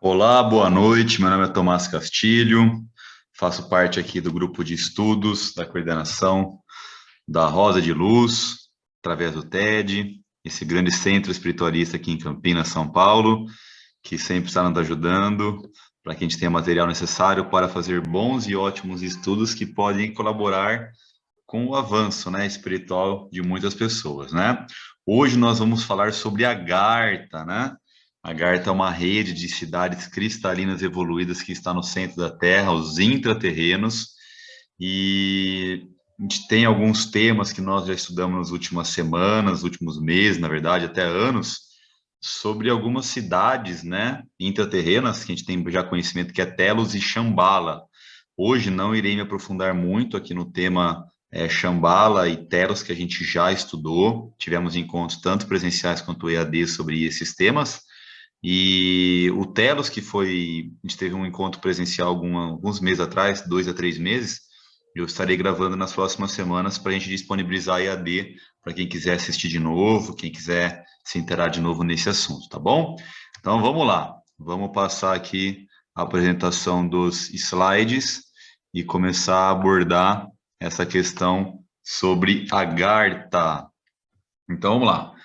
Olá, boa noite. Meu nome é Tomás Castilho, faço parte aqui do grupo de estudos da coordenação da Rosa de Luz, através do TED, esse grande centro espiritualista aqui em Campinas, São Paulo, que sempre está nos ajudando para que a gente tenha material necessário para fazer bons e ótimos estudos que podem colaborar com o avanço, né, espiritual de muitas pessoas, né? Hoje nós vamos falar sobre a Garta, né? A Garta é uma rede de cidades cristalinas evoluídas que está no centro da Terra, os intraterrenos, e a gente tem alguns temas que nós já estudamos nas últimas semanas, últimos meses, na verdade, até anos, sobre algumas cidades, né, intraterrenas, que a gente tem já conhecimento que é Telos e Shambhala. Hoje não irei me aprofundar muito aqui no tema Shambhala e Telos, que a gente já estudou. Tivemos encontros tanto presenciais quanto EAD sobre esses temas. E o Telos, que foi, a gente teve um encontro presencial alguns meses atrás, 2 a 3 meses, eu estarei gravando nas próximas semanas para a gente disponibilizar EAD para quem quiser assistir de novo, quem quiser se interar de novo nesse assunto, tá bom? Então vamos lá, vamos passar aqui a apresentação dos slides e começar a abordar essa questão sobre a Garta. Então vamos lá.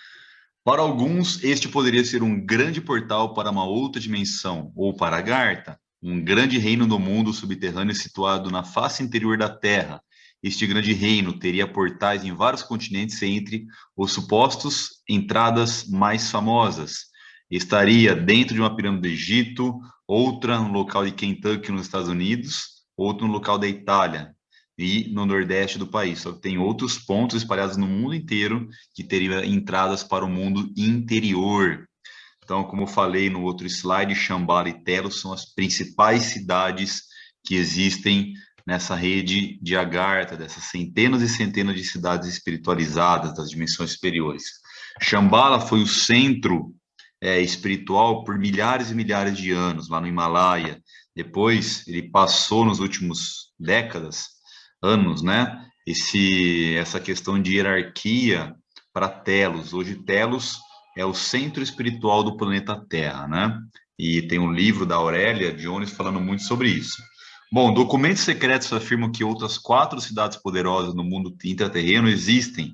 Para alguns, este poderia ser um grande portal para uma outra dimensão, ou para a Garta, um grande reino do mundo subterrâneo situado na face interior da Terra. Este grande reino teria portais em vários continentes entre os supostos entradas mais famosas. Estaria dentro de uma pirâmide do Egito, outra no local de Kentucky, nos Estados Unidos, outra no local da Itália e no nordeste do país. Só que tem outros pontos espalhados no mundo inteiro que teria entradas para o mundo interior. Então, como eu falei no outro slide, Shambhala e Telos são as principais cidades que existem nessa rede de Agartha, dessas centenas e centenas de cidades espiritualizadas das dimensões superiores. Shambhala foi o centro espiritual por milhares e milhares de anos, lá no Himalaia. Depois, ele passou nos últimos anos, né? Essa questão de hierarquia para Telos. Hoje, Telos é o centro espiritual do planeta Terra, né? E tem um livro da Aurélia Jones falando muito sobre isso. Bom, documentos secretos afirmam que outras 4 cidades poderosas no mundo intraterreno existem: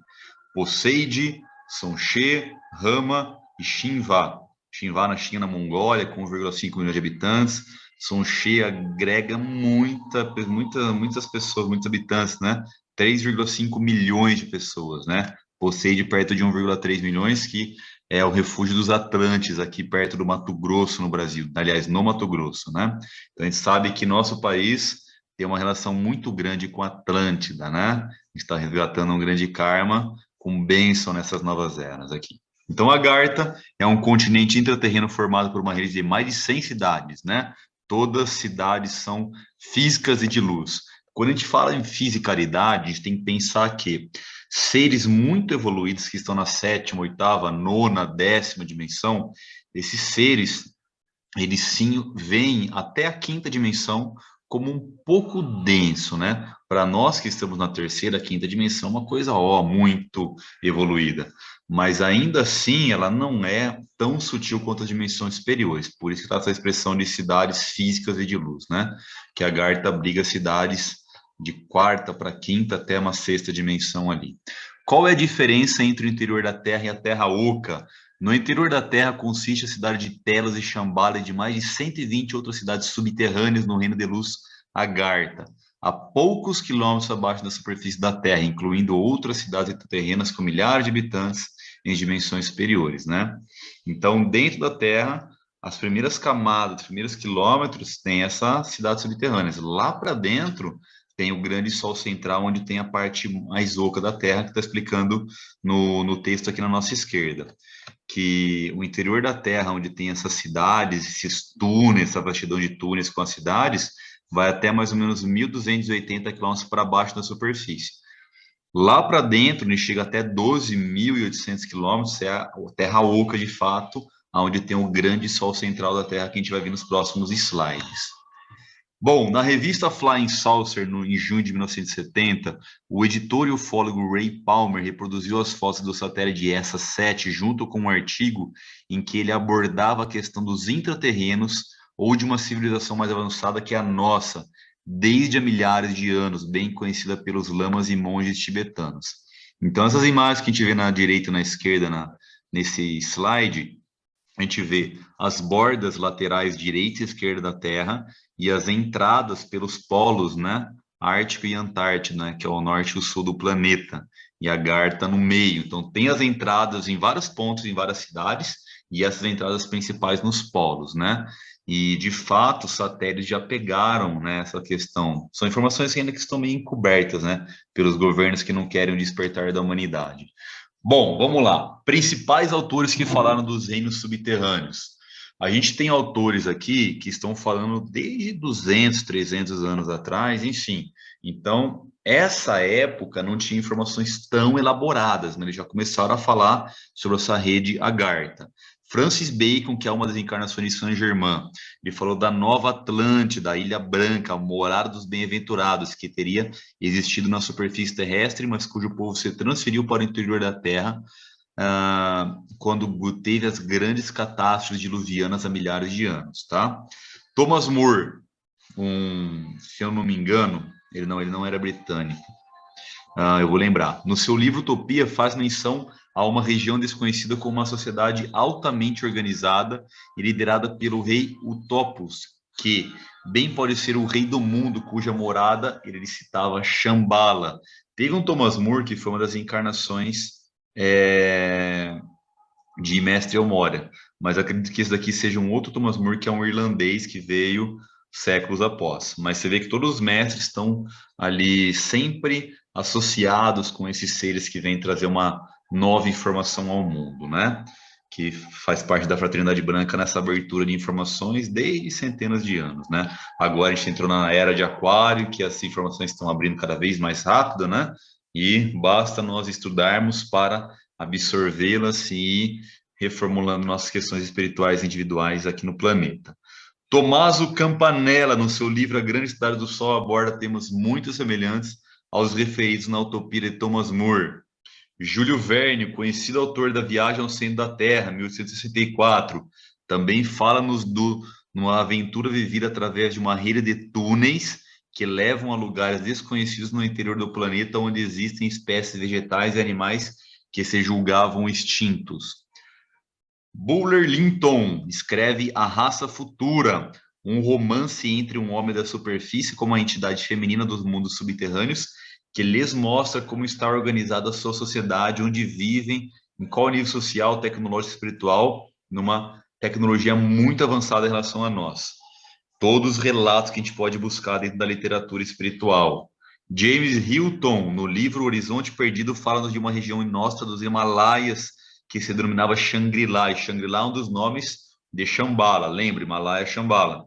Poseide, Sonshe, Rama e Shinva. Shinva na China, na Mongólia, com 1,5 milhões de habitantes. Sonshe agrega muitas pessoas, muitos habitantes, né? 3,5 milhões de pessoas, né? Poseide perto de 1,3 milhões, que é o refúgio dos Atlantes, aqui perto do Mato Grosso, no Brasil. Aliás, no Mato Grosso, né? Então, a gente sabe que nosso país tem uma relação muito grande com a Atlântida, né? A gente está resgatando um grande karma com bênção nessas novas eras aqui. Então, a Garta é um continente intraterreno formado por uma rede de mais de 100 cidades, né? Todas cidades são físicas e de luz. Quando a gente fala em fisicalidade, a gente tem que pensar que seres muito evoluídos que estão na sétima, oitava, nona, décima dimensão, esses seres, eles sim veem até a quinta dimensão como um pouco denso, né? Para nós que estamos na terceira, quinta dimensão, uma coisa muito evoluída, mas ainda assim ela não é tão sutil quanto as dimensões superiores. Por isso que está essa expressão de cidades físicas e de luz, né? Que a Garta abriga cidades de quarta para quinta até uma sexta dimensão ali. Qual é a diferença entre o interior da Terra e a Terra Oca? No interior da Terra consiste a cidade de Telos e Shambhala e de mais de 120 outras cidades subterrâneas no reino de luz Agartha, a poucos quilômetros abaixo da superfície da Terra, incluindo outras cidades terrenas com milhares de habitantes em dimensões superiores, né? Então, dentro da Terra, as primeiras camadas, os primeiros quilômetros, tem essas cidades subterrâneas. Lá para dentro, tem o grande Sol central, onde tem a parte mais oca da Terra, que está explicando no texto aqui na nossa esquerda, que o interior da Terra, onde tem essas cidades, esses túneis, essa vastidão de túneis com as cidades, vai até mais ou menos 1.280 quilômetros para baixo da superfície. Lá para dentro, ele chega até 12.800 quilômetros, é a Terra oca de fato, onde tem o grande Sol central da Terra, que a gente vai ver nos próximos slides. Bom, na revista Flying Saucer, em junho de 1970, o editor e ufólogo Ray Palmer reproduziu as fotos do satélite ESA-7 junto com um artigo em que ele abordava a questão dos intraterrenos ou de uma civilização mais avançada que a nossa, desde há milhares de anos, bem conhecida pelos lamas e monges tibetanos. Então, essas imagens que a gente vê na direita e na esquerda nesse slide, a gente vê as bordas laterais direita e esquerda da Terra e as entradas pelos polos, né? Ártico e Antártico, né? Que é o norte e o sul do planeta. E a Gar está no meio. Então, tem as entradas em vários pontos, em várias cidades, e essas entradas principais nos polos, né? E, de fato, os satélites já pegaram, né, essa questão. São informações que ainda que estão meio encobertas, né? Pelos governos que não querem o despertar da humanidade. Bom, vamos lá. Principais autores que falaram dos reinos subterrâneos. A gente tem autores aqui que estão falando desde 200, 300 anos atrás, enfim. Então, essa época não tinha informações tão elaboradas, mas eles já começaram a falar sobre essa rede Agartha. Francis Bacon, que é uma das encarnações de Saint-Germain, ele falou da Nova Atlântida, a Ilha Branca, a morada dos bem-aventurados, que teria existido na superfície terrestre, mas cujo povo se transferiu para o interior da Terra quando teve as grandes catástrofes diluvianas há milhares de anos, tá? Thomas More, se eu não me engano, ele não era britânico. Eu vou lembrar. No seu livro Utopia, faz menção a uma região desconhecida como uma sociedade altamente organizada e liderada pelo rei Utopus, que bem pode ser o rei do mundo, cuja morada ele citava Shambhala. Teve um Thomas More, que foi uma das encarnações de Mestre Elmória, mas acredito que esse daqui seja um outro Thomas More, que é um irlandês que veio séculos após. Mas você vê que todos os mestres estão ali sempre associados com esses seres que vêm trazer uma nova informação ao mundo, né? Que faz parte da Fraternidade Branca nessa abertura de informações desde centenas de anos, né? Agora a gente entrou na era de Aquário, que as informações estão abrindo cada vez mais rápido, né? E basta nós estudarmos para absorvê-las e ir reformulando nossas questões espirituais individuais aqui no planeta. Tommaso Campanella, no seu livro A Grande Cidade do Sol, aborda temas muito semelhantes aos referidos na Utopia de Thomas More. Júlio Verne, conhecido autor da Viagem ao Centro da Terra, 1864, também fala-nos numa aventura vivida através de uma rede de túneis que levam a lugares desconhecidos no interior do planeta, onde existem espécies vegetais e animais que se julgavam extintos. Buller Linton escreve A Raça Futura, um romance entre um homem da superfície como a entidade feminina dos mundos subterrâneos, que lhes mostra como está organizada a sua sociedade, onde vivem, em qual nível social, tecnológico e espiritual, numa tecnologia muito avançada em relação a nós. Todos os relatos que a gente pode buscar dentro da literatura espiritual. James Hilton, no livro Horizonte Perdido, fala-nos de uma região inóspita dos Himalaias, que se denominava Shangri-La, e Shangri-La é um dos nomes de Shambhala, lembre, Himalaia é Shambhala.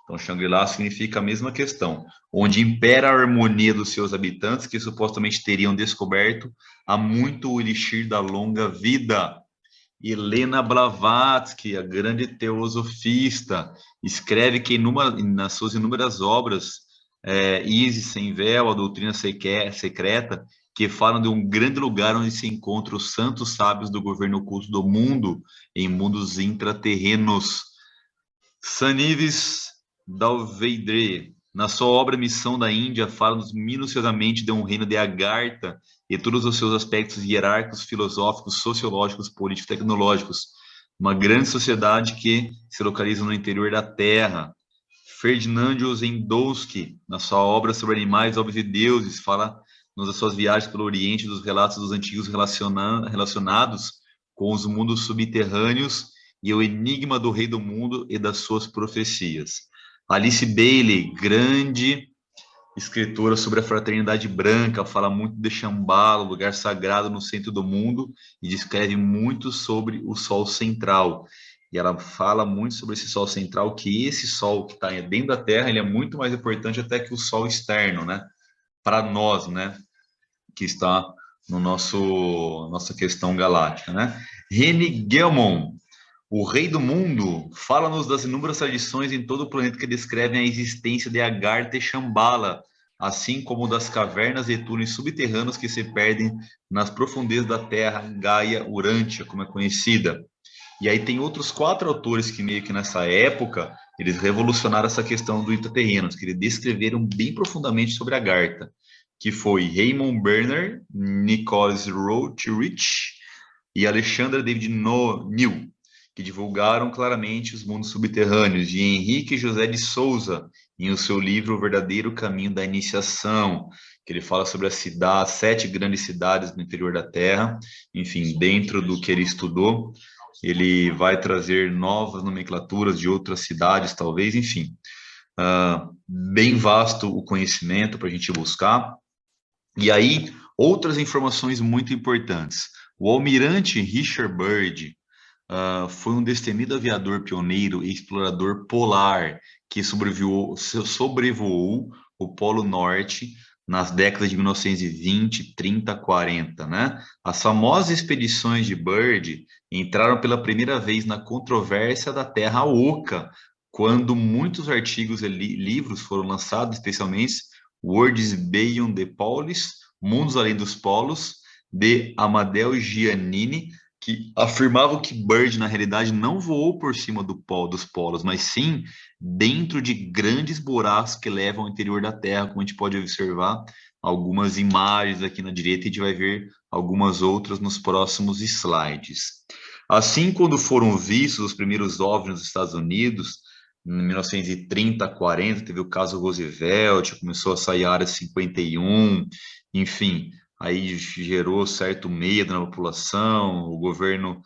Então, Shangri-La significa a mesma questão, onde impera a harmonia dos seus habitantes, que supostamente teriam descoberto há muito o elixir da longa vida. Helena Blavatsky, a grande teosofista, escreve que nas suas inúmeras obras, Isis sem véu, a doutrina secreta, que falam de um grande lugar onde se encontram os santos sábios do governo oculto do mundo, em mundos intraterrenos. Sanivis Dalveidre, na sua obra Missão da Índia, fala-nos minuciosamente de um reino de Agartha e todos os seus aspectos hierárquicos, filosóficos, sociológicos, políticos, tecnológicos. Uma grande sociedade que se localiza no interior da Terra. Ferdinand Ossendowski, na sua obra sobre animais, obras e deuses, fala-nos das suas viagens pelo Oriente, dos relatos dos antigos relacionados com os mundos subterrâneos e o enigma do rei do mundo e das suas profecias. Alice Bailey, grande escritora sobre a fraternidade branca, fala muito de Shambhala, lugar sagrado no centro do mundo, e descreve muito sobre o Sol central. E ela fala muito sobre esse Sol central, que esse Sol que está dentro da Terra, ele é muito mais importante até que o Sol externo, né? Para nós, né? Que está no nossa questão galáctica, né? René Gelmon, o Rei do Mundo, fala-nos das inúmeras tradições em todo o planeta que descrevem a existência de Agartha e Shambhala, assim como das cavernas e túneis subterrâneos que se perdem nas profundezas da Terra, Gaia Urântia, como é conhecida. E aí tem outros 4 autores que meio que nessa época eles revolucionaram essa questão do intraterrenos, que eles descreveram bem profundamente sobre a Agartha, que foi Raymond Berner, Nicholas Roerich e Alexander David New, que divulgaram claramente os mundos subterrâneos, de Henrique José de Souza, em o seu livro O Verdadeiro Caminho da Iniciação, que ele fala sobre as cidades, 7 grandes cidades no interior da Terra, enfim, dentro do que ele estudou, ele vai trazer novas nomenclaturas de outras cidades, talvez, enfim. Bem vasto o conhecimento para a gente buscar. E aí, outras informações muito importantes. O almirante Richard Byrd foi um destemido aviador pioneiro e explorador polar que sobrevoou o Polo Norte nas décadas de 1920, 30, 40, né? As famosas expedições de Byrd entraram pela primeira vez na controvérsia da Terra Oca, quando muitos artigos e livros foram lançados, especialmente Worlds Beyond the Poles, Mundos Além dos Polos, de Amadeo Giannini, que afirmavam que Byrd, na realidade, não voou por cima dos polos, mas sim dentro de grandes buracos que levam ao interior da Terra, como a gente pode observar algumas imagens aqui na direita, e a gente vai ver algumas outras nos próximos slides. Assim, quando foram vistos os primeiros OVNIs nos Estados Unidos, em 1930, 40, teve o caso Roosevelt, começou a sair a Área 51, enfim, aí gerou certo medo na população, o governo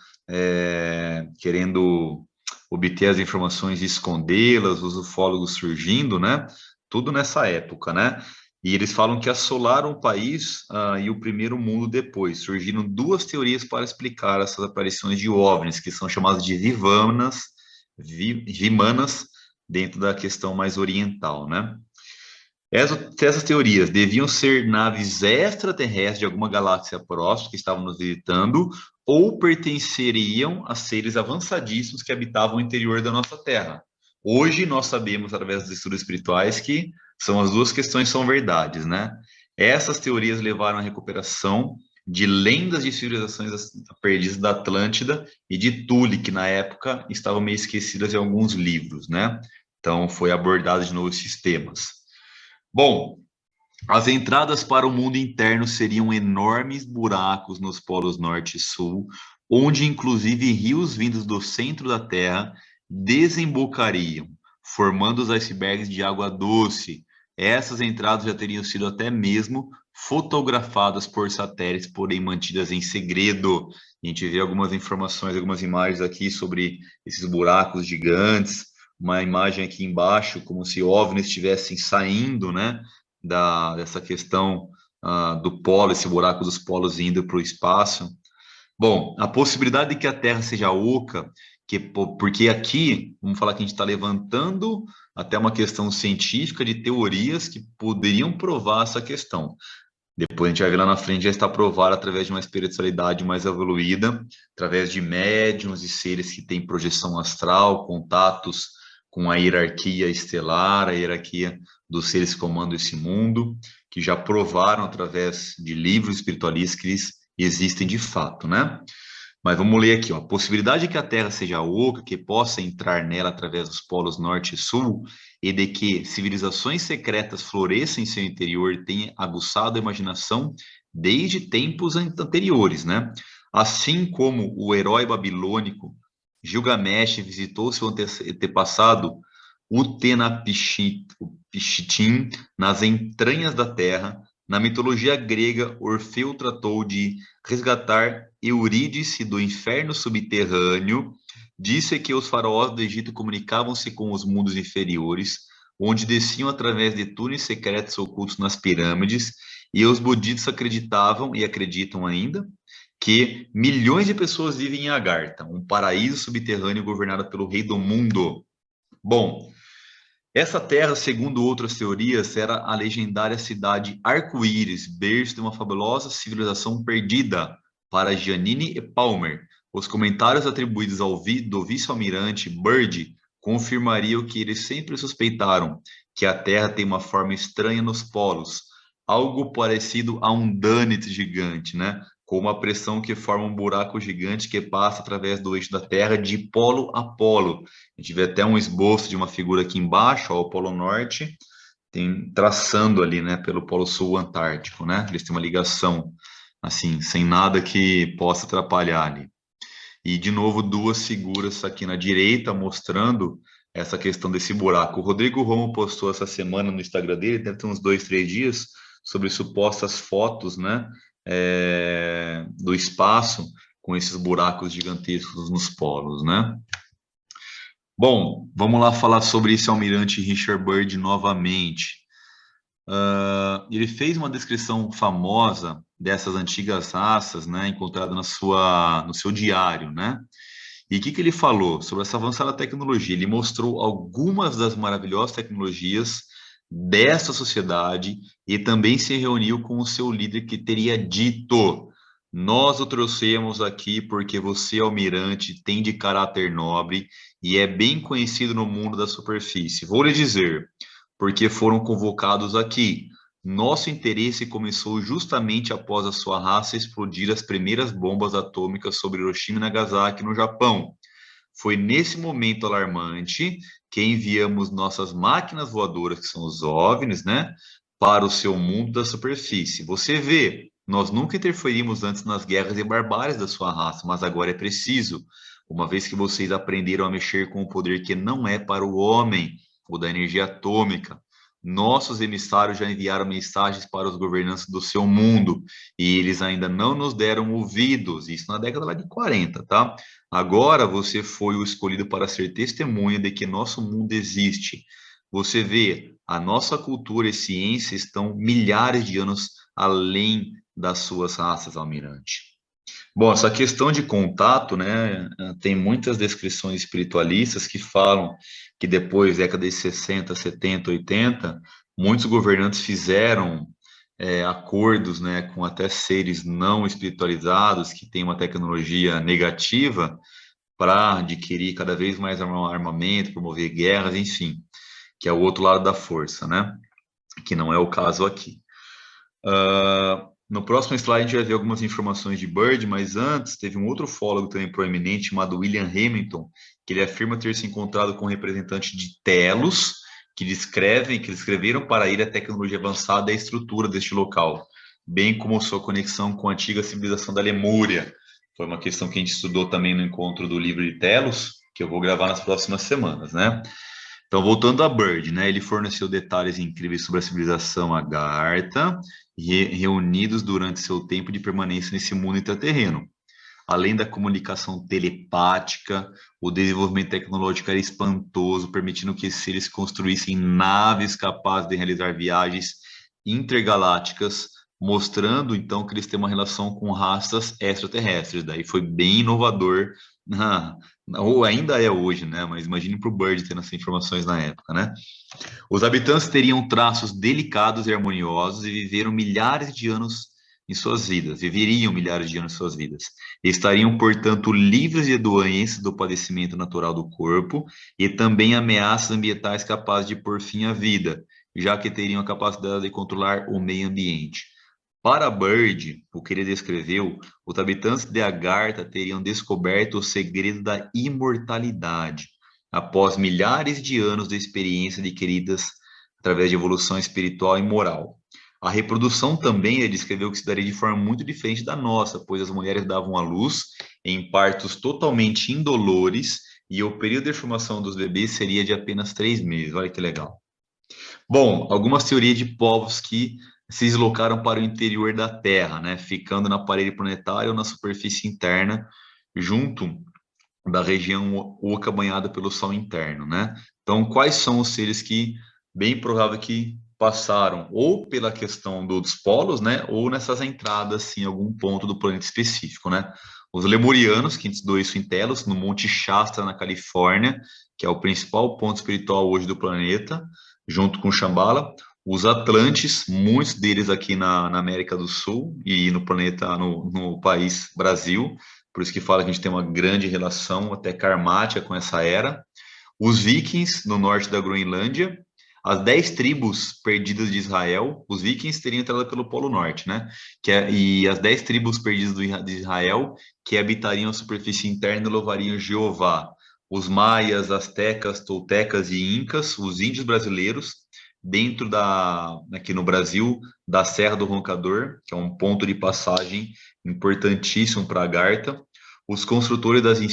querendo obter as informações e escondê-las, os ufólogos surgindo, né? Tudo nessa época, né? E eles falam que assolaram o país e o primeiro mundo depois. Surgiram 2 teorias para explicar essas aparições de OVNIs, que são chamadas de vimanas, dentro da questão mais oriental, né? Essas teorias deviam ser naves extraterrestres de alguma galáxia próxima que estavam nos visitando ou pertenceriam a seres avançadíssimos que habitavam o interior da nossa Terra. Hoje nós sabemos, através dos estudos espirituais, que as 2 questões são verdades, né? Essas teorias levaram à recuperação de lendas de civilizações perdidas da Atlântida e de Tule, que na época estavam meio esquecidas em alguns livros, né? Então foi abordado de novo esses temas. Bom, as entradas para o mundo interno seriam enormes buracos nos polos norte e sul, onde inclusive rios vindos do centro da Terra desembocariam, formando os icebergs de água doce. Essas entradas já teriam sido até mesmo fotografadas por satélites, porém mantidas em segredo. A gente vê algumas informações, algumas imagens aqui sobre esses buracos gigantes, uma imagem aqui embaixo, como se OVNIs estivessem saindo, né? Dessa questão do polo, esse buraco dos polos indo para o espaço. Bom, a possibilidade de que a Terra seja oca, porque aqui, vamos falar que a gente está levantando até uma questão científica de teorias que poderiam provar essa questão. Depois a gente vai ver lá na frente, já está provado através de uma espiritualidade mais evoluída, através de médiums e seres que têm projeção astral, contatos com a hierarquia estelar, a hierarquia dos seres que comandam esse mundo, que já provaram através de livros espiritualistas que eles existem de fato, né? Mas vamos ler aqui, ó. A possibilidade de que a Terra seja oca, que possa entrar nela através dos polos norte e sul, e de que civilizações secretas floresçam em seu interior, tem aguçado a imaginação desde tempos anteriores, né? Assim como o herói babilônico Gilgamesh visitou seu antepassado Utenapishtim nas entranhas da terra, na mitologia grega, Orfeu tratou de resgatar Eurídice do inferno subterrâneo. Disse que os faraós do Egito comunicavam-se com os mundos inferiores, onde desciam através de túneis secretos ocultos nas pirâmides, e os budistas acreditavam e acreditam ainda que milhões de pessoas vivem em Agartha, um paraíso subterrâneo governado pelo rei do mundo. Bom, essa terra, segundo outras teorias, era a legendária cidade Arco-Íris, berço de uma fabulosa civilização perdida, para Giannini e Palmer. Os comentários atribuídos do vice-almirante Byrd confirmariam que eles sempre suspeitaram que a Terra tem uma forma estranha nos polos, algo parecido a um Donut gigante, né? com uma pressão que forma um buraco gigante que passa através do eixo da Terra de polo a polo. A gente vê até um esboço de uma figura aqui embaixo, ó, o Polo Norte, tem traçando ali, né, pelo Polo Sul Antártico, né? Eles têm uma ligação, assim, sem nada que possa atrapalhar ali. E, de novo, duas figuras aqui na direita mostrando essa questão desse buraco. O Rodrigo Romo postou essa semana no Instagram dele, deve ter uns 2, 3 dias, sobre supostas fotos, né, do espaço com esses buracos gigantescos nos polos, né? Bom, vamos lá falar sobre esse almirante Richard Byrd novamente. Ele fez uma descrição famosa dessas antigas raças, né, encontrada no seu diário, né? E o que ele falou sobre essa avançada tecnologia? Ele mostrou algumas das maravilhosas tecnologias dessa sociedade e também se reuniu com o seu líder que teria dito: nós o trouxemos aqui porque você, almirante, tem de caráter nobre e é bem conhecido no mundo da superfície. Vou lhe dizer, porque foram convocados aqui. Nosso interesse começou justamente após a sua raça explodir as primeiras bombas atômicas sobre Hiroshima e Nagasaki, no Japão. Foi nesse momento alarmante que enviamos nossas máquinas voadoras, que são os OVNIs, né, para o seu mundo da superfície. Você vê, nós nunca interferimos antes nas guerras e barbáries da sua raça, mas agora é preciso, uma vez que vocês aprenderam a mexer com o poder que não é para o homem, o da energia atômica. Nossos emissários já enviaram mensagens para os governantes do seu mundo e eles ainda não nos deram ouvidos, isso na década lá de 40, tá? Agora você foi o escolhido para ser testemunha de que nosso mundo existe. Você vê, a nossa cultura e ciência estão milhares de anos além das suas raças, almirante. Bom, essa questão de contato, né, tem muitas descrições espiritualistas que falam que depois, década de 60, 70, 80, muitos governantes fizeram acordos, né, com até seres não espiritualizados que têm uma tecnologia negativa para adquirir cada vez mais armamento, promover guerras, enfim, que é o outro lado da força, né, que não é o caso aqui. No próximo slide a gente vai ver algumas informações de Byrd, mas antes teve um outro ufólogo também proeminente chamado William Hamilton, que ele afirma ter se encontrado com um representante de Telos, que descreveram para ele a tecnologia avançada e a estrutura deste local, bem como sua conexão com a antiga civilização da Lemúria. Foi uma questão que a gente estudou também no encontro do livro de Telos, que eu vou gravar nas próximas semanas, né? Então, voltando a Byrd, né? Ele forneceu detalhes incríveis sobre a civilização Agartha, reunidos durante seu tempo de permanência nesse mundo intraterreno. Além da comunicação telepática, o desenvolvimento tecnológico era espantoso, permitindo que eles construíssem naves capazes de realizar viagens intergalácticas, mostrando então que eles têm uma relação com raças extraterrestres. Daí foi bem inovador, ou ainda é hoje, né? Mas imagine para o Byrd tendo essas informações na época, né? Os habitantes teriam traços delicados e harmoniosos e viveriam milhares de anos em suas vidas. Estariam, portanto, livres de doenças do padecimento natural do corpo e também ameaças ambientais capazes de pôr fim à vida, já que teriam a capacidade de controlar o meio ambiente. Para Byrd, o que ele descreveu, os habitantes de Agartha teriam descoberto o segredo da imortalidade, após milhares de anos de experiência adquiridas através de evolução espiritual e moral. A reprodução também, ele descreveu que se daria de forma muito diferente da nossa, pois as mulheres davam à luz em partos totalmente indolores e o período de formação dos bebês seria de apenas 3 meses. Olha que legal. Bom, algumas teorias de povos que se deslocaram para o interior da Terra, né, ficando na parede planetária ou na superfície interna, junto da região oca banhada pelo Sol interno, né? Então, quais são os seres que, bem provável que passaram ou pela questão dos polos, né, ou nessas entradas em algum ponto do planeta específico, né? Os lemurianos, que a gente estudou isso em Telos, no Monte Shasta, na Califórnia, que é o principal ponto espiritual hoje do planeta, junto com Shambhala. Os Atlantes, muitos deles aqui na América do Sul e no planeta, no país Brasil, por isso que fala que a gente tem uma grande relação até karmática com essa era. Os Vikings, no norte da Groenlândia, as 10 tribos perdidas de Israel, os vikings teriam entrado pelo Polo Norte, né? E as 10 tribos perdidas de Israel, que habitariam a superfície interna e louvariam Jeová. Os maias, astecas, toltecas e incas, os índios brasileiros, dentro aqui no Brasil, da Serra do Roncador, que é um ponto de passagem importantíssimo para a Agartha, os construtores de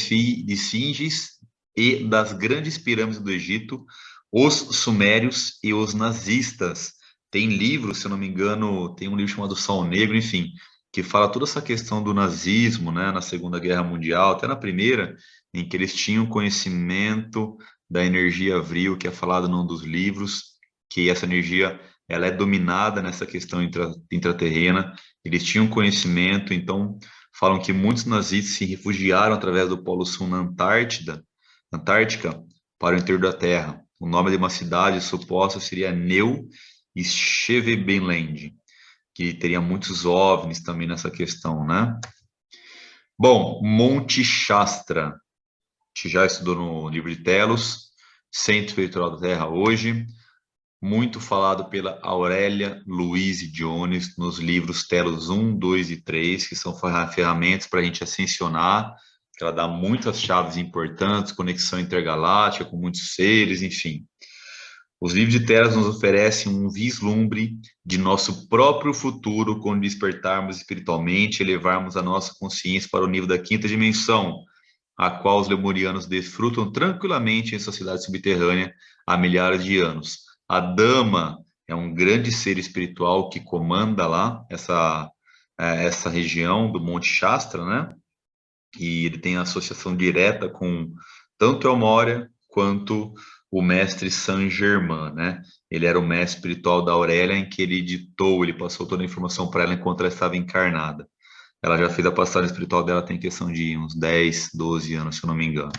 esfinges e das grandes pirâmides do Egito, os sumérios e os nazistas. Tem livro, se eu não me engano, tem um livro chamado Sal Negro, enfim, que fala toda essa questão do nazismo, né, na Segunda Guerra Mundial, até na Primeira, em que eles tinham conhecimento da energia vril, que é falado num dos livros, que essa energia ela é dominada nessa questão intraterrena, eles tinham conhecimento, então falam que muitos nazistas se refugiaram através do Polo Sul na Antártica, para o interior da Terra. O nome de uma cidade suposta seria Neu Schevebenland, que teria muitos OVNIs também nessa questão, né? Bom, Monte Shastra, a gente já estudou no livro de Telos, Centro Espiritual da Terra hoje, muito falado pela Aurélia Louise Jones nos livros Telos 1, 2 e 3, que são ferramentas para a gente ascensionar, que ela dá muitas chaves importantes, conexão intergaláctica com muitos seres, enfim. Os livros de Telos nos oferecem um vislumbre de nosso próprio futuro quando despertarmos espiritualmente e elevarmos a nossa consciência para o nível da quinta dimensão, a qual os lemurianos desfrutam tranquilamente em sua cidade subterrânea há milhares de anos. A Dama é um grande ser espiritual que comanda lá essa região do Monte Shastra, né? E ele tem associação direta com tanto El Moria quanto o mestre Saint Germain, né? Ele era o mestre espiritual da Aurélia, em que ele passou toda a informação para ela enquanto ela estava encarnada. Ela já fez a passagem espiritual dela, tem questão de uns 10, 12 anos, se eu não me engano.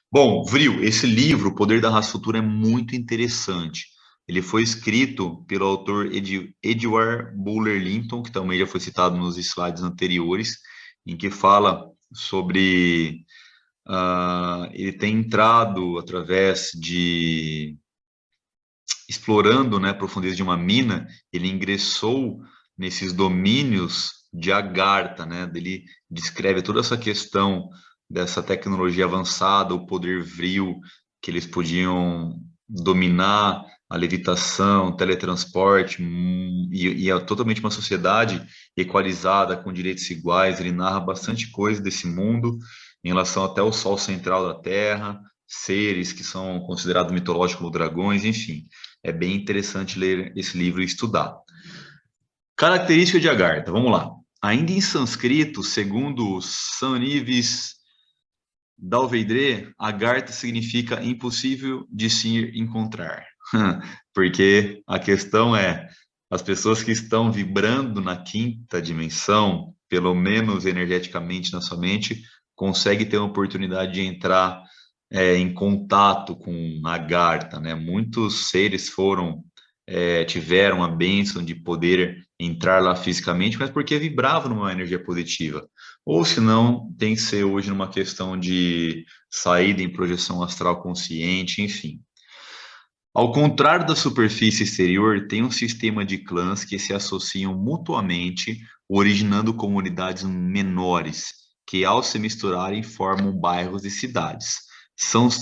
Bom, Vril, esse livro, O Poder da Raça Futura, é muito interessante. Ele foi escrito pelo autor Edward Buller Linton, que também já foi citado nos slides anteriores, em que fala sobre ele tem entrado através de explorando, né, a profundeza de uma mina, ele ingressou nesses domínios de Agartha, né? Ele descreve toda essa questão dessa tecnologia avançada, o poder vril, que eles podiam dominar a levitação, teletransporte, e é totalmente uma sociedade equalizada, com direitos iguais. Ele narra bastante coisa desse mundo em relação até ao Sol central da Terra, seres que são considerados mitológicos como dragões, enfim. É bem interessante ler esse livro e estudar. Característica de Agartha, vamos lá. Ainda em sânscrito, segundo Sanivis Dalveidre, Agartha significa impossível de se encontrar. Porque a questão é, as pessoas que estão vibrando na quinta dimensão, pelo menos energeticamente na sua mente, conseguem ter a oportunidade de entrar em contato com Agartha, né? Muitos seres tiveram a bênção de poder entrar lá fisicamente, mas porque vibravam numa energia positiva. Ou se não, tem que ser hoje numa questão de saída em projeção astral consciente, enfim. Ao contrário da superfície exterior, tem um sistema de clãs que se associam mutuamente, originando comunidades menores, que ao se misturarem formam bairros e cidades.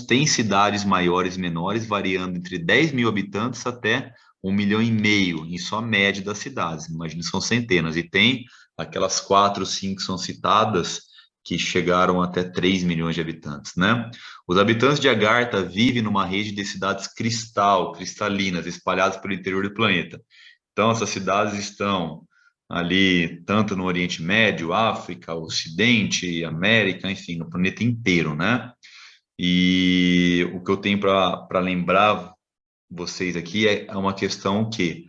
Tem cidades maiores e menores, variando entre 10 mil habitantes até 1,5 milhão, em sua média das cidades. Imagina, são centenas. E tem aquelas 4, 5 que são citadas, que chegaram até 3 milhões de habitantes, né? Os habitantes de Agartha vivem numa rede de cidades cristalinas, espalhadas pelo interior do planeta. Então, essas cidades estão ali, tanto no Oriente Médio, África, Ocidente, América, enfim, no planeta inteiro, né? E o que eu tenho para lembrar vocês aqui é uma questão que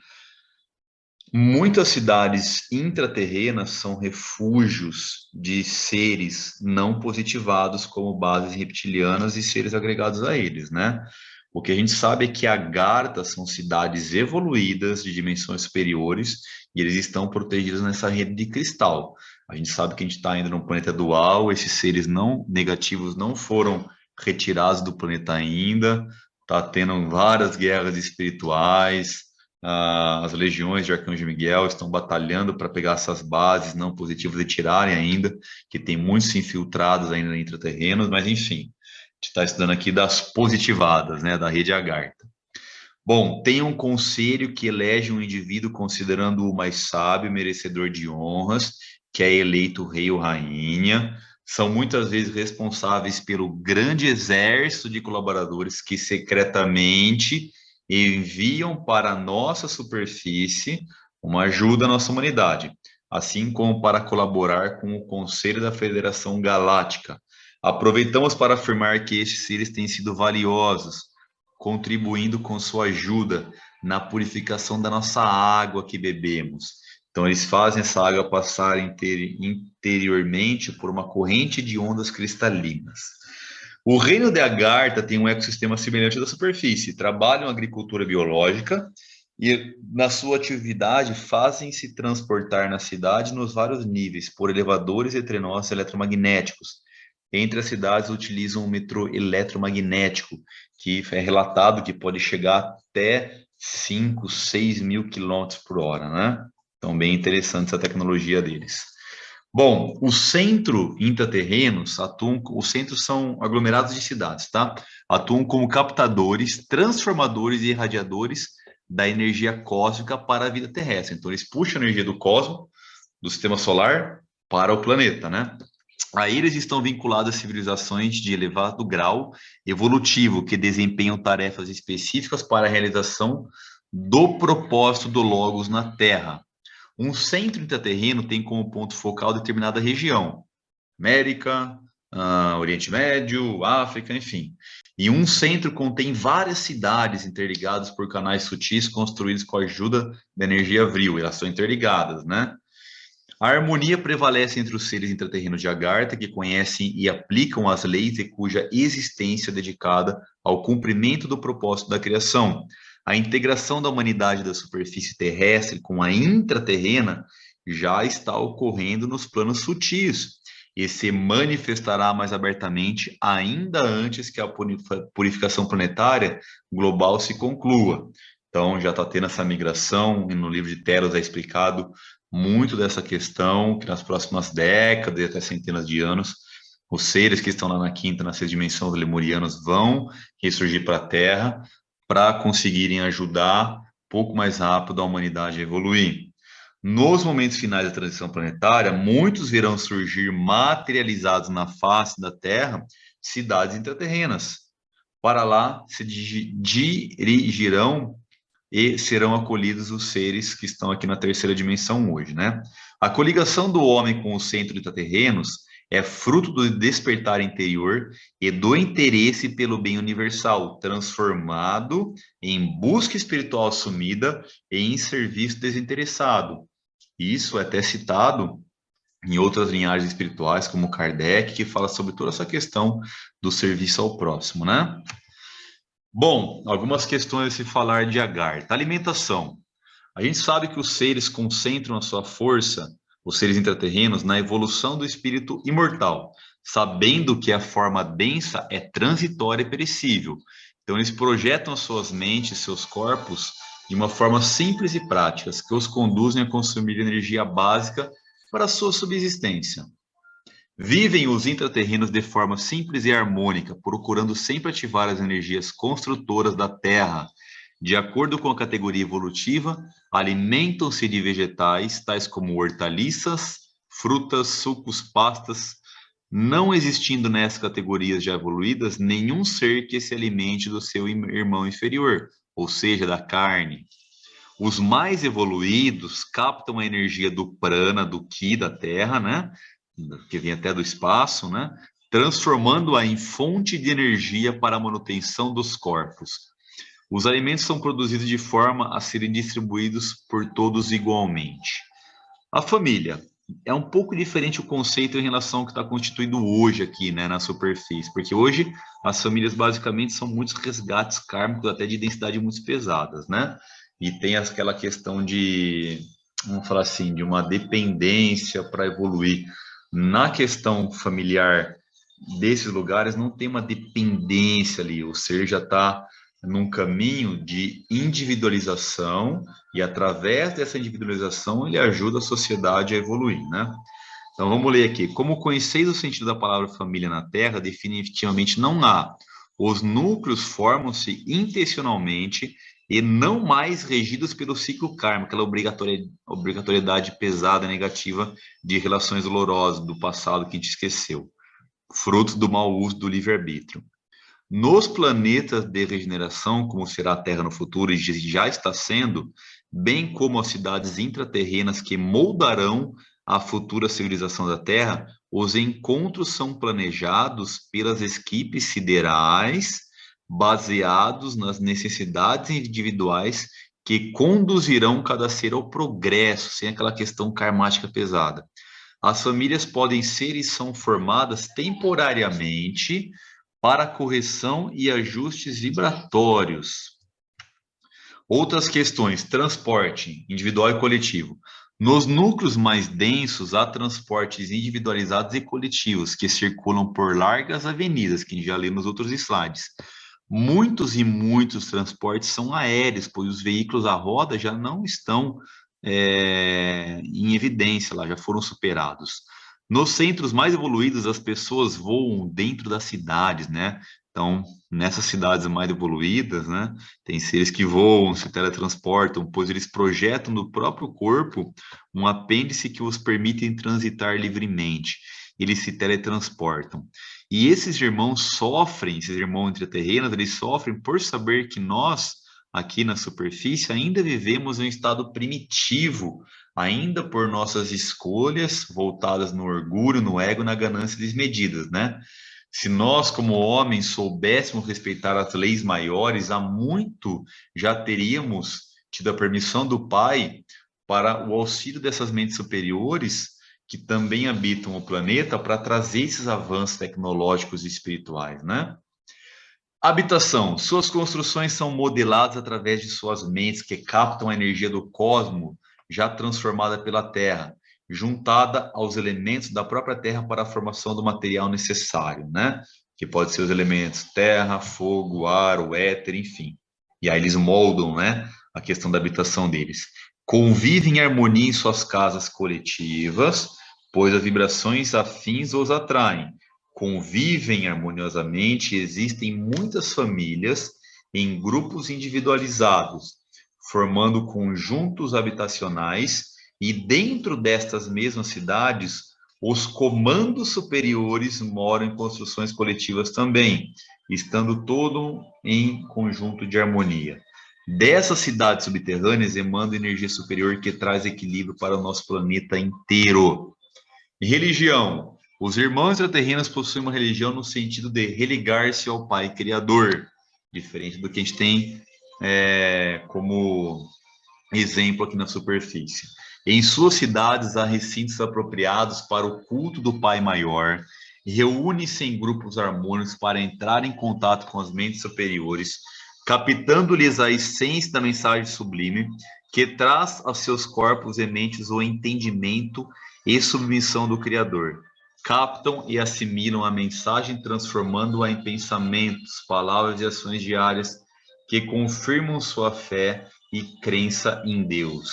muitas cidades intraterrenas são refúgios de seres não positivados como bases reptilianas e seres agregados a eles, né? O que a gente sabe é que Agartha são cidades evoluídas de dimensões superiores e eles estão protegidos nessa rede de cristal. A gente sabe que a gente está ainda num planeta dual, esses seres não negativos não foram retirados do planeta ainda. Está tendo várias guerras espirituais, as legiões de Arcanjo Miguel estão batalhando para pegar essas bases não positivas e tirarem ainda, que tem muitos infiltrados ainda intraterrenos, mas enfim, a gente está estudando aqui das positivadas, né, da rede Agartha. Bom, tem um conselho que elege um indivíduo considerando o mais sábio, merecedor de honras, que é eleito rei ou rainha. São muitas vezes responsáveis pelo grande exército de colaboradores que secretamente enviam para a nossa superfície uma ajuda à nossa humanidade, assim como para colaborar com o Conselho da Federação Galáctica. Aproveitamos para afirmar que estes seres têm sido valiosos, contribuindo com sua ajuda na purificação da nossa água que bebemos. Então, eles fazem essa água passar interiormente por uma corrente de ondas cristalinas. O reino de Agartha tem um ecossistema semelhante ao da superfície, trabalham agricultura biológica e, na sua atividade, fazem-se transportar na cidade nos vários níveis, por elevadores e trenós eletromagnéticos. Entre as cidades utilizam o metrô eletromagnético, que é relatado que pode chegar até 5, 6 mil quilômetros por hora, né? Então, bem interessante essa tecnologia deles. Bom, o centro intraterrenos atuam, os centros são aglomerados de cidades, tá? Atuam como captadores, transformadores e irradiadores da energia cósmica para a vida terrestre. Então, eles puxam a energia do cosmos, do sistema solar, para o planeta, né? Aí eles estão vinculados a civilizações de elevado grau evolutivo, que desempenham tarefas específicas para a realização do propósito do Logos na Terra. Um centro intraterreno tem como ponto focal determinada região, América, Oriente Médio, África, enfim. E um centro contém várias cidades interligadas por canais sutis construídos com a ajuda da energia vril. Elas são interligadas, né? A harmonia prevalece entre os seres intraterrenos de Agartha, que conhecem e aplicam as leis e cuja existência é dedicada ao cumprimento do propósito da criação. A integração da humanidade da superfície terrestre com a intraterrena já está ocorrendo nos planos sutis e se manifestará mais abertamente ainda antes que a purificação planetária global se conclua. Então, já está tendo essa migração, e no livro de Telos é explicado muito dessa questão, que nas próximas décadas e até centenas de anos, os seres que estão lá na quinta, na sexta dimensão dos lemurianos vão ressurgir para a Terra para conseguirem ajudar um pouco mais rápido a humanidade a evoluir. Nos momentos finais da transição planetária, muitos verão surgir materializados na face da Terra cidades intraterrenas. Para lá se dirigirão e serão acolhidos os seres que estão aqui na terceira dimensão hoje, né? A coligação do homem com o centro intraterrenos é fruto do despertar interior e do interesse pelo bem universal, transformado em busca espiritual assumida e em serviço desinteressado. Isso é até citado em outras linhagens espirituais, como Kardec, que fala sobre toda essa questão do serviço ao próximo, né? Bom, algumas questões a se falar de Agartha. Alimentação. A gente sabe que os seres concentram a sua força, os seres intraterrenos, na evolução do espírito imortal, sabendo que a forma densa é transitória e perecível. Então, eles projetam suas mentes, seus corpos, de uma forma simples e prática, que os conduzem a consumir energia básica para a sua subsistência. Vivem os intraterrenos de forma simples e harmônica, procurando sempre ativar as energias construtoras da Terra. De acordo com a categoria evolutiva, alimentam-se de vegetais, tais como hortaliças, frutas, sucos, pastas, não existindo nessas categorias já evoluídas nenhum ser que se alimente do seu irmão inferior, ou seja, da carne. Os mais evoluídos captam a energia do prana, do ki da Terra, né? Que vem até do espaço, né? Transformando-a em fonte de energia para a manutenção dos corpos. Os alimentos são produzidos de forma a serem distribuídos por todos igualmente. A família. É um pouco diferente o conceito em relação ao que está constituído hoje aqui, né, na superfície, porque hoje as famílias basicamente são muitos resgates kármicos, até de densidade muito pesadas, né? E tem aquela questão de, vamos falar assim, de uma dependência para evoluir. Na questão familiar desses lugares, não tem uma dependência ali, o ser já está num caminho de individualização, e através dessa individualização ele ajuda a sociedade a evoluir, né? Então vamos ler aqui. Como conheceis o sentido da palavra família na Terra, definitivamente não há. Os núcleos formam-se intencionalmente e não mais regidos pelo ciclo kármico, aquela obrigatoriedade pesada, negativa de relações dolorosas do passado que a gente esqueceu, fruto do mau uso do livre-arbítrio. Nos planetas de regeneração, como será a Terra no futuro e já está sendo, bem como as cidades intraterrenas que moldarão a futura civilização da Terra, os encontros são planejados pelas equipes siderais, baseados nas necessidades individuais que conduzirão cada ser ao progresso, sem aquela questão karmática pesada. As famílias podem ser e são formadas temporariamente para correção e ajustes vibratórios. Outras questões: transporte individual e coletivo. Nos núcleos mais densos, há transportes individualizados e coletivos, que circulam por largas avenidas, que a gente já leu nos outros slides. Muitos e muitos transportes são aéreos, pois os veículos à roda já não estão em evidência lá, já foram superados. Nos centros mais evoluídos, as pessoas voam dentro das cidades, né? Então, nessas cidades mais evoluídas, né, tem seres que voam, se teletransportam, pois eles projetam no próprio corpo um apêndice que os permite transitar livremente. Eles se teletransportam. E esses irmãos sofrem, esses irmãos intraterrenos, eles sofrem por saber que nós, aqui na superfície, ainda vivemos em um estado primitivo, ainda por nossas escolhas voltadas no orgulho, no ego, na ganância desmedidas, né? Se nós, como homens, soubéssemos respeitar as leis maiores, há muito já teríamos tido a permissão do Pai para o auxílio dessas mentes superiores que também habitam o planeta para trazer esses avanços tecnológicos e espirituais, né? Habitação. Suas construções são modeladas através de suas mentes que captam a energia do cosmos já transformada pela Terra, juntada aos elementos da própria Terra para a formação do material necessário, né? Que pode ser os elementos terra, fogo, ar, o éter, enfim. E aí eles moldam, né, a questão da habitação deles. Convivem em harmonia em suas casas coletivas, pois as vibrações afins os atraem. Convivem harmoniosamente, existem muitas famílias em grupos individualizados, formando conjuntos habitacionais, e dentro destas mesmas cidades, os comandos superiores moram em construções coletivas também, estando todo em conjunto de harmonia. Dessas cidades subterrâneas emana energia superior que traz equilíbrio para o nosso planeta inteiro. Religião. Os irmãos extraterrenos possuem uma religião no sentido de religar-se ao Pai Criador, diferente do que a gente tem como exemplo aqui na superfície. Em suas cidades há recintos apropriados para o culto do Pai Maior, reúne-se em grupos harmônicos para entrar em contato com as mentes superiores, captando-lhes a essência da mensagem sublime, que traz aos seus corpos e mentes o entendimento e submissão do Criador. Captam e assimilam a mensagem, transformando-a em pensamentos, palavras e ações diárias que confirmam sua fé e crença em Deus.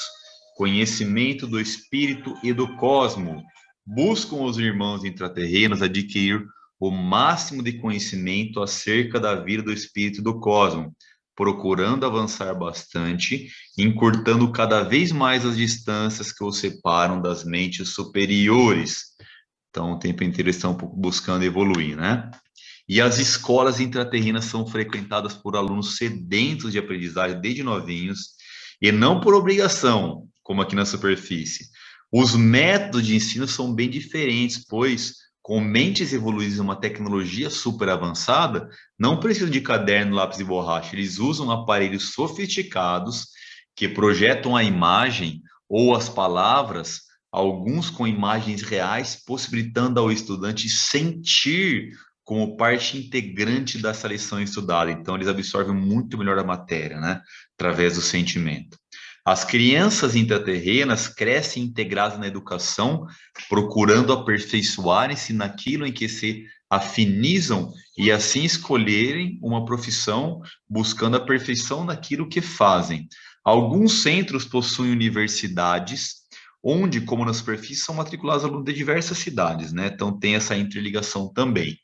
Conhecimento do espírito e do cosmos. Buscam os irmãos intraterrenos adquirir o máximo de conhecimento acerca da vida do espírito e do cosmos, procurando avançar bastante, encurtando cada vez mais as distâncias que os separam das mentes superiores. Então, o tempo inteiro eles estão buscando evoluir, né? E as escolas intraterrenas são frequentadas por alunos sedentos de aprendizagem desde novinhos, e não por obrigação, como aqui na superfície. Os métodos de ensino são bem diferentes, pois, com mentes evoluídas em uma tecnologia super avançada, não precisam de caderno, lápis e borracha. Eles usam aparelhos sofisticados que projetam a imagem ou as palavras, alguns com imagens reais, possibilitando ao estudante sentir como parte integrante dessa lição estudada. Então, eles absorvem muito melhor a matéria, né? Através do sentimento. As crianças intraterrenas crescem integradas na educação, procurando aperfeiçoarem-se naquilo em que se afinizam e assim escolherem uma profissão buscando a perfeição naquilo que fazem. Alguns centros possuem universidades, onde, como na superfície, são matriculados alunos de diversas cidades, né? Então tem essa interligação também.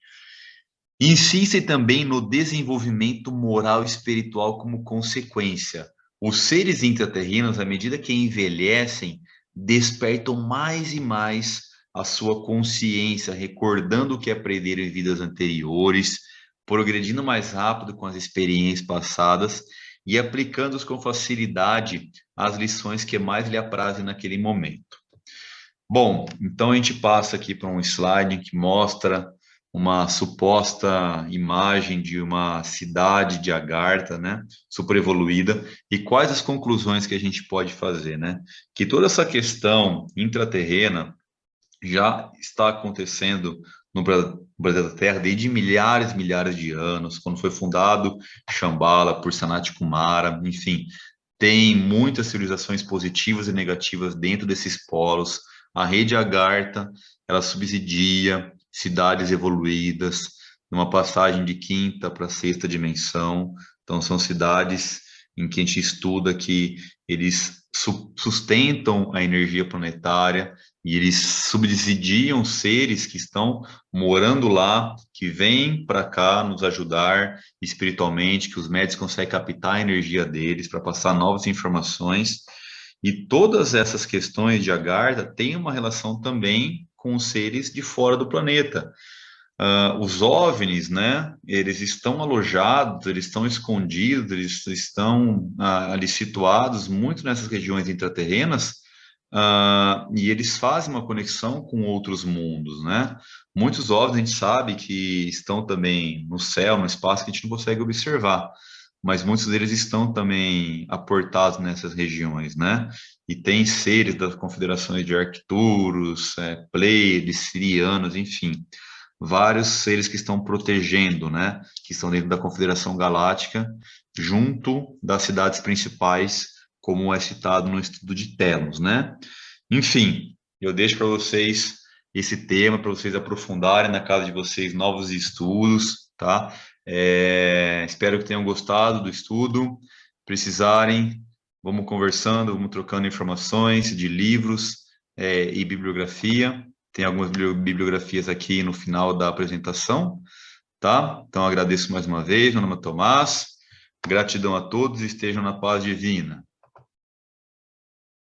Insistem também no desenvolvimento moral e espiritual como consequência. Os seres intraterrenos, à medida que envelhecem, despertam mais e mais a sua consciência, recordando o que aprenderam em vidas anteriores, progredindo mais rápido com as experiências passadas e aplicando com facilidade as lições que mais lhe aprazem naquele momento. Bom, então a gente passa aqui para um slide que mostra uma suposta imagem de uma cidade de Agartha, né, super evoluída, e quais as conclusões que a gente pode fazer, né? Que toda essa questão intraterrena já está acontecendo no planeta Terra desde milhares e milhares de anos, quando foi fundado Shambhala por Sanat Kumara, enfim, tem muitas civilizações positivas e negativas dentro desses polos. A rede Agartha, ela subsidia cidades evoluídas, numa passagem de quinta para sexta dimensão. Então, são cidades em que a gente estuda que eles sustentam a energia planetária e eles subsidiam seres que estão morando lá, que vêm para cá nos ajudar espiritualmente, que os médicos conseguem captar a energia deles para passar novas informações. E todas essas questões de Agartha têm uma relação também com os seres de fora do planeta. Os OVNIs, né, eles estão alojados, eles estão escondidos, eles estão ali situados muito nessas regiões intraterrenas, e eles fazem uma conexão com outros mundos, né? Muitos OVNIs a gente sabe que estão também no céu, no espaço, que a gente não consegue observar, mas muitos deles estão também aportados nessas regiões, né? E tem seres das confederações de Arcturus, Pleiades, Sirianos, enfim, vários seres que estão protegendo, né? Que estão dentro da Confederação Galáctica, junto das cidades principais, como é citado no estudo de Telos, né? Enfim, eu deixo para vocês esse tema, para vocês aprofundarem na casa de vocês novos estudos, tá? Espero que tenham gostado do estudo. Precisarem, vamos conversando, vamos trocando informações de livros e bibliografia. Tem algumas bibliografias aqui no final da apresentação, tá? Então, agradeço mais uma vez. Meu nome é Tomás. Gratidão a todos e estejam na paz divina.